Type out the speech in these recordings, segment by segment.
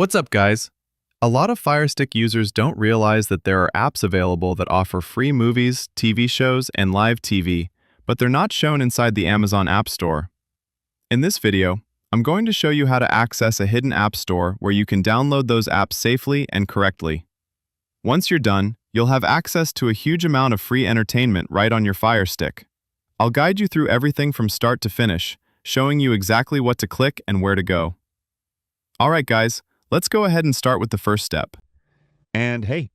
What's up, guys? A lot of Firestick users don't realize that there are apps available that offer free movies, TV shows, and live TV, but they're not shown inside the Amazon App Store. In this video, I'm going to show you how to access a hidden app store where you can download those apps safely and correctly. Once you're done, you'll have access to a huge amount of free entertainment right on your Firestick. I'll guide you through everything from start to finish, showing you exactly what to click and where to go. Alright guys, let's go ahead and start with the first step. And hey,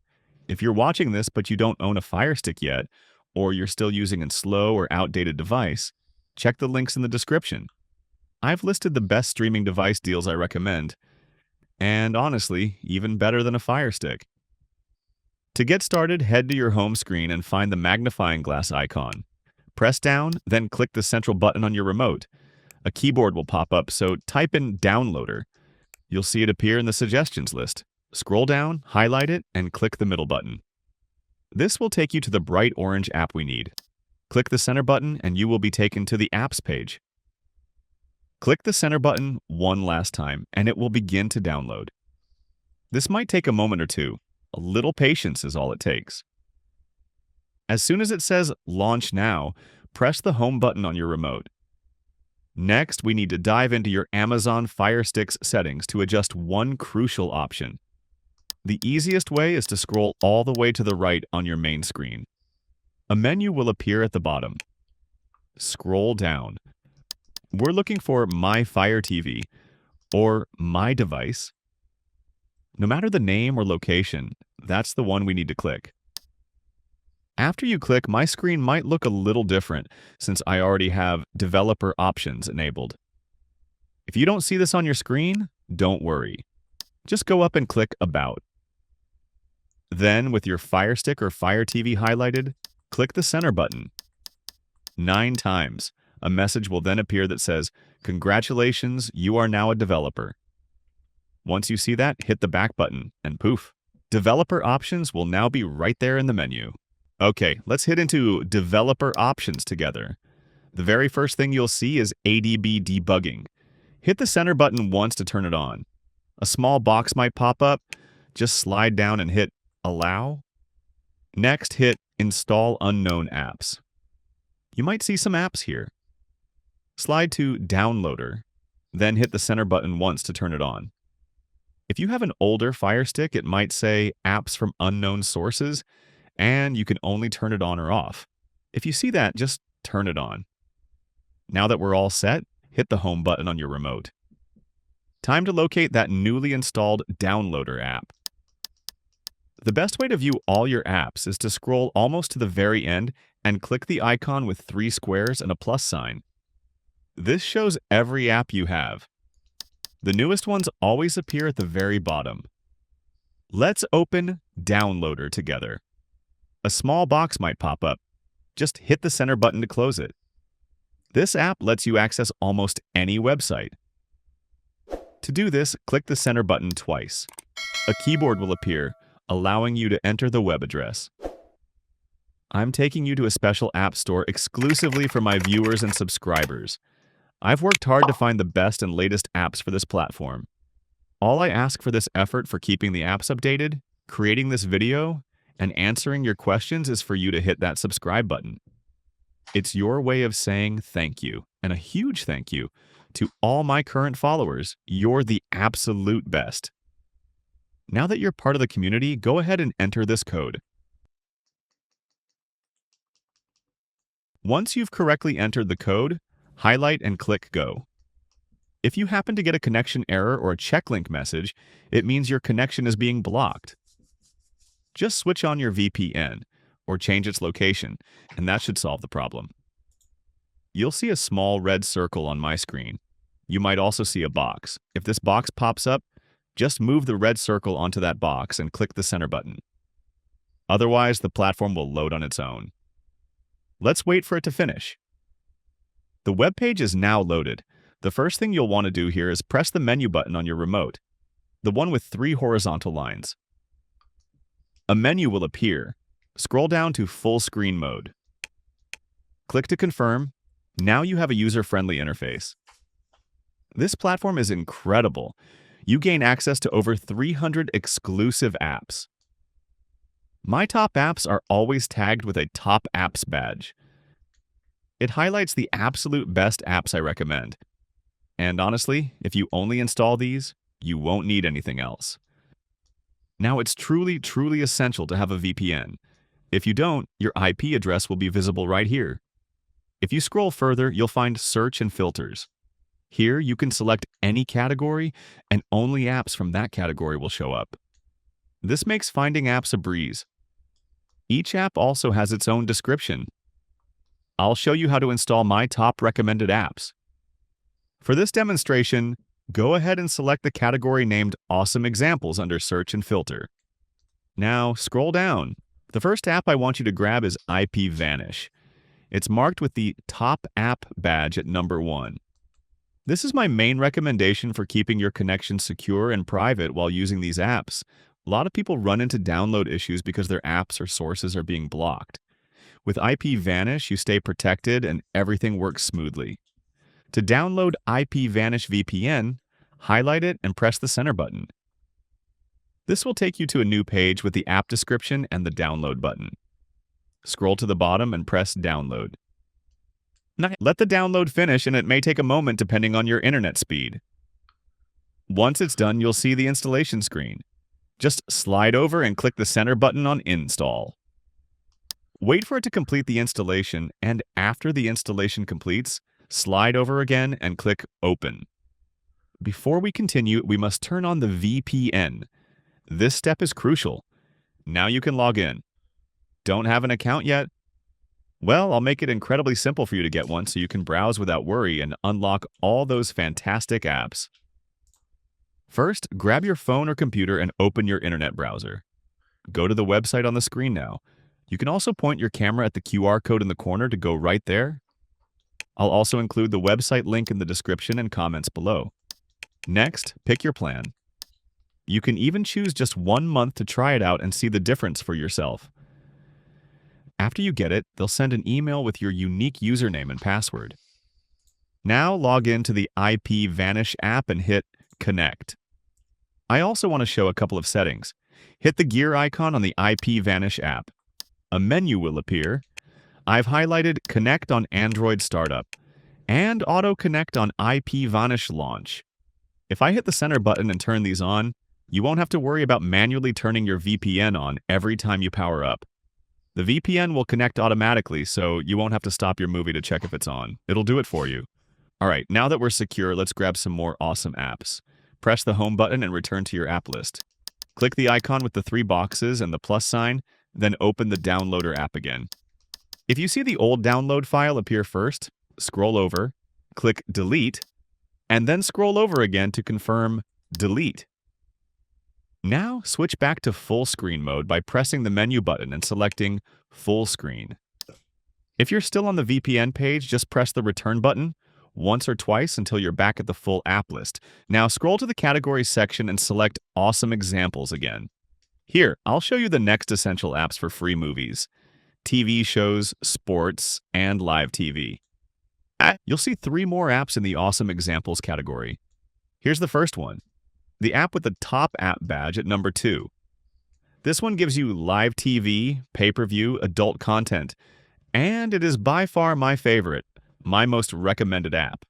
if you're watching this but you don't own a Firestick yet, or you're still using a slow or outdated device, check the links in the description. I've listed the best streaming device deals I recommend, and honestly, even better than a Firestick. To get started, head to your home screen and find the magnifying glass icon. Press down, then click the central button on your remote. A keyboard will pop up, so type in Downloader. You'll see it appear in the suggestions list. Scroll down, highlight it, and click the middle button. This will take you to the bright orange app we need. Click the center button and you will be taken to the Apps page. Click the center button one last time and it will begin to download. This might take a moment or two. A little patience is all it takes. As soon as it says Launch Now, press the home button on your remote. Next, we need to dive into your Amazon Fire Stick's settings to adjust one crucial option. The easiest way is to scroll all the way to the right on your main screen. A menu will appear at the bottom. Scroll down. We're looking for My Fire TV or My Device. No matter the name or location, that's the one we need to click. After you click, my screen might look a little different since I already have developer options enabled. If you don't see this on your screen, don't worry. Just go up and click About. Then, with your Fire Stick or Fire TV highlighted, click the center button 9 times. A message will then appear that says, "Congratulations, you are now a developer." Once you see that, hit the back button, and poof, developer options will now be right there in the menu. Okay, let's hit into developer options together. The very first thing you'll see is ADB debugging. Hit the center button once to turn it on. A small box might pop up. Just slide down and hit Allow. Next, hit Install Unknown Apps. You might see some apps here. Slide to Downloader, then hit the center button once to turn it on. If you have an older Fire Stick, it might say Apps from Unknown Sources, and you can only turn it on or off. If you see that, just turn it on. Now that we're all set, hit the home button on your remote. Time to locate that newly installed Downloader app. The best way to view all your apps is to scroll almost to the very end and click the icon with 3 squares and a plus sign. This shows every app you have. The newest ones always appear at the very bottom. Let's open Downloader together. A small box might pop up. Just hit the center button to close it. This app lets you access almost any website. To do this, click the center button twice. A keyboard will appear, allowing you to enter the web address. I'm taking you to a special app store exclusively for my viewers and subscribers. I've worked hard to find the best and latest apps for this platform. All I ask for this effort for keeping the apps updated, creating this video, and answering your questions is for you to hit that subscribe button. It's your way of saying thank you, and a huge thank you to all my current followers. You're the absolute best. Now that you're part of the community, go ahead and enter this code. Once you've correctly entered the code, highlight and click Go. If you happen to get a connection error or a checklink message, it means your connection is being blocked. Just switch on your VPN or change its location, and that should solve the problem. You'll see a small red circle on my screen. You might also see a box. If this box pops up, just move the red circle onto that box and click the center button. Otherwise, the platform will load on its own. Let's wait for it to finish. The web page is now loaded. The first thing you'll want to do here is press the menu button on your remote, the one with 3 horizontal lines. A menu will appear. Scroll down to full screen mode. Click to confirm. Now you have a user-friendly interface. This platform is incredible. you gain access to over 300 exclusive apps. My top apps are always tagged with a top apps badge. It highlights the absolute best apps I recommend. And honestly, if you only install these, you won't need anything else. Now, it's truly essential to have a VPN. If you don't, your IP address will be visible right here. If you scroll further, you'll find Search and Filters. Here, you can select any category, and only apps from that category will show up. This makes finding apps a breeze. Each app also has its own description. I'll show you how to install my top recommended apps. For this demonstration, go ahead and select the category named Awesome Examples under Search and Filter. Now, scroll down. The first app I want you to grab is IPVanish. It's marked with the Top App badge at number 1. This is my main recommendation for keeping your connection secure and private while using these apps. A lot of people run into download issues because their apps or sources are being blocked. With IPVanish, you stay protected and everything works smoothly. To download IPVanish VPN, highlight it and press the center button. This will take you to a new page with the app description and the download button. Scroll to the bottom and press download. Let the download finish, and it may take a moment depending on your internet speed. Once it's done, you'll see the installation screen. Just slide over and click the center button on Install. Wait for it to complete the installation, and after the installation completes, slide over again and click Open. Before we continue, we must turn on the VPN. This step is crucial. Now you can log in. Don't have an account yet? Well, I'll make it incredibly simple for you to get one so you can browse without worry and unlock all those fantastic apps. First, grab your phone or computer and open your internet browser. Go to the website on the screen now. You can also point your camera at the QR code in the corner to go right there. I'll also include the website link in the description and comments below. Next, pick your plan. You can even choose just 1 month to try it out and see the difference for yourself. After you get it, they'll send an email with your unique username and password. Now log in to the IPVanish app and hit Connect. I also want to show a couple of settings. Hit the gear icon on the IPVanish app. A menu will appear. I've highlighted Connect on Android Startup and Auto Connect on IPVanish Launch. If I hit the center button and turn these on, you won't have to worry about manually turning your VPN on every time you power up. The VPN will connect automatically, so you won't have to stop your movie to check if it's on. It'll do it for you. All right, now that we're secure, let's grab some more awesome apps. Press the home button and return to your app list. Click the icon with the 3 boxes and the plus sign, then open the downloader app again. If you see the old download file appear first, scroll over, click Delete, and then scroll over again to confirm Delete. Now switch back to full screen mode by pressing the menu button and selecting Full Screen. If you're still on the VPN page, just press the return button once or twice until you're back at the full app list. Now scroll to the categories section and select Awesome Examples again. Here, I'll show you the next essential apps for free movies: TV shows, sports, and live TV. You'll see 3 more apps in the Awesome Examples category. Here's the first one, the app with the top app badge at number 2. This one gives you live TV, pay-per-view, adult content, and it is by far my favorite, my most recommended app.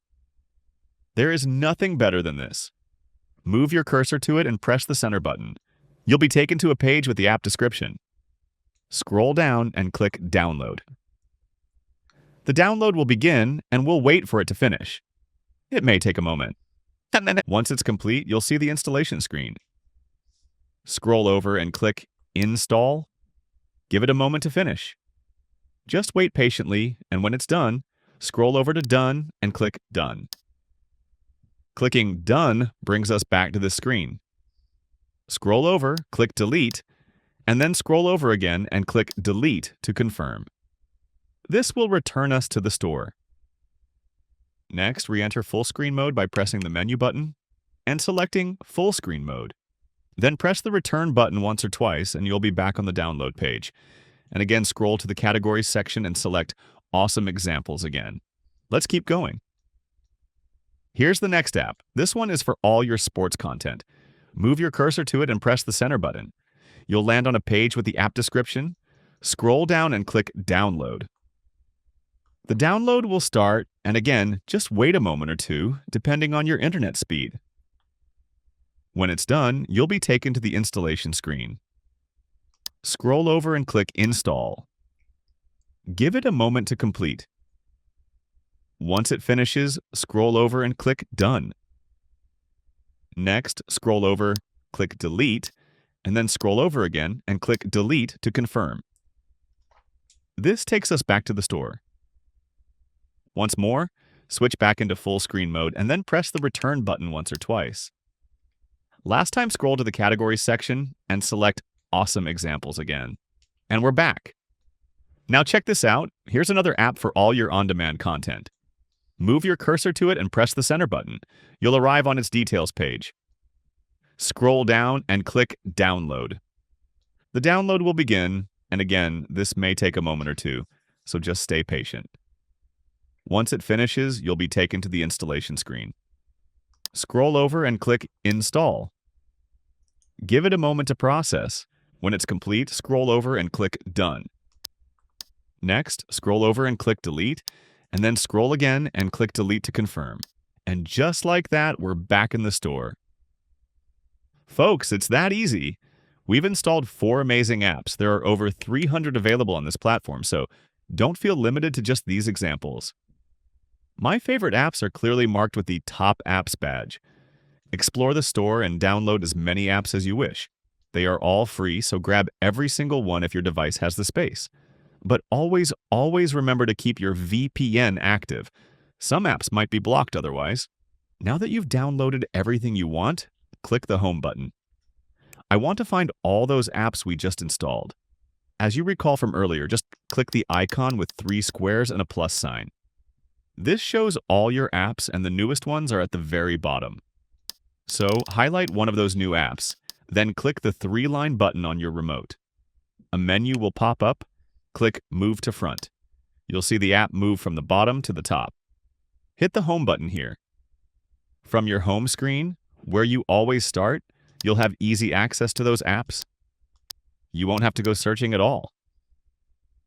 There is nothing better than this. Move your cursor to it and press the center button. You'll be taken to a page with the app description. Scroll down and click Download. The download will begin, and we'll wait for it to finish. It may take a moment. Once it's complete, you'll see the installation screen. Scroll over and click Install. Give it a moment to finish. Just wait patiently, and when it's done, scroll over to Done and click Done. Clicking Done brings us back to this screen. Scroll over, click Delete, and then scroll over again and click Delete to confirm. This will return us to the store. Next, re-enter full screen mode by pressing the menu button and selecting full screen mode. Then press the return button once or twice and you'll be back on the download page. And again, scroll to the categories section and select Awesome Examples again. Let's keep going. Here's the next app. This one is for all your sports content. Move your cursor to it and press the center button. You'll land on a page with the app description. Scroll down and click Download. The download will start, and again, just wait a moment or two, depending on your internet speed. When it's done, you'll be taken to the installation screen. Scroll over and click Install. Give it a moment to complete. Once it finishes, scroll over and click Done. Next, scroll over, click Delete, and then scroll over again and click Delete to confirm. This takes us back to the store. Once more, switch back into full screen mode and then press the return button once or twice. Last time, scroll to the categories section and select Awesome Examples again. And we're back. Now check this out. Here's another app for all your on-demand content. Move your cursor to it and press the center button. You'll arrive on its details page. Scroll down and click Download. The download will begin, and again, this may take a moment or two, so just stay patient. Once it finishes, you'll be taken to the installation screen. Scroll over and click Install. Give it a moment to process. When it's complete, scroll over and click Done. Next, scroll over and click Delete, and then scroll again and click Delete to confirm. And just like that, we're back in the store. Folks, it's that easy. We've installed 4 amazing apps. There are over 300 available on this platform, so don't feel limited to just these examples. My favorite apps are clearly marked with the Top Apps badge. Explore the store and download as many apps as you wish. They are all free, so grab every single one if your device has the space. But always remember to keep your VPN active. Some apps might be blocked otherwise. Now that you've downloaded everything you want, click the Home button. I want to find all those apps we just installed. As you recall from earlier, just click the icon with 3 squares and a plus sign. This shows all your apps, and the newest ones are at the very bottom. So highlight one of those new apps, then click the 3-line button on your remote. A menu will pop up. Click Move to Front. You'll see the app move from the bottom to the top. Hit the Home button here. From your home screen, where you always start, you'll have easy access to those apps. You won't have to go searching at all.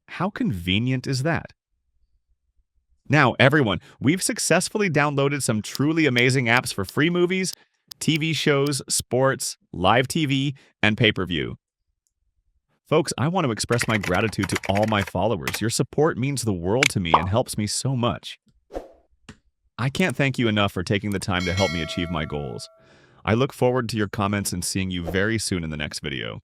How convenient is that? Now, everyone, we've successfully downloaded some truly amazing apps for free movies, TV shows, sports, live TV, and pay-per-view. Folks, I want to express my gratitude to all my followers. Your support means the world to me and helps me so much. I can't thank you enough for taking the time to help me achieve my goals. I look forward to your comments and seeing you very soon in the next video.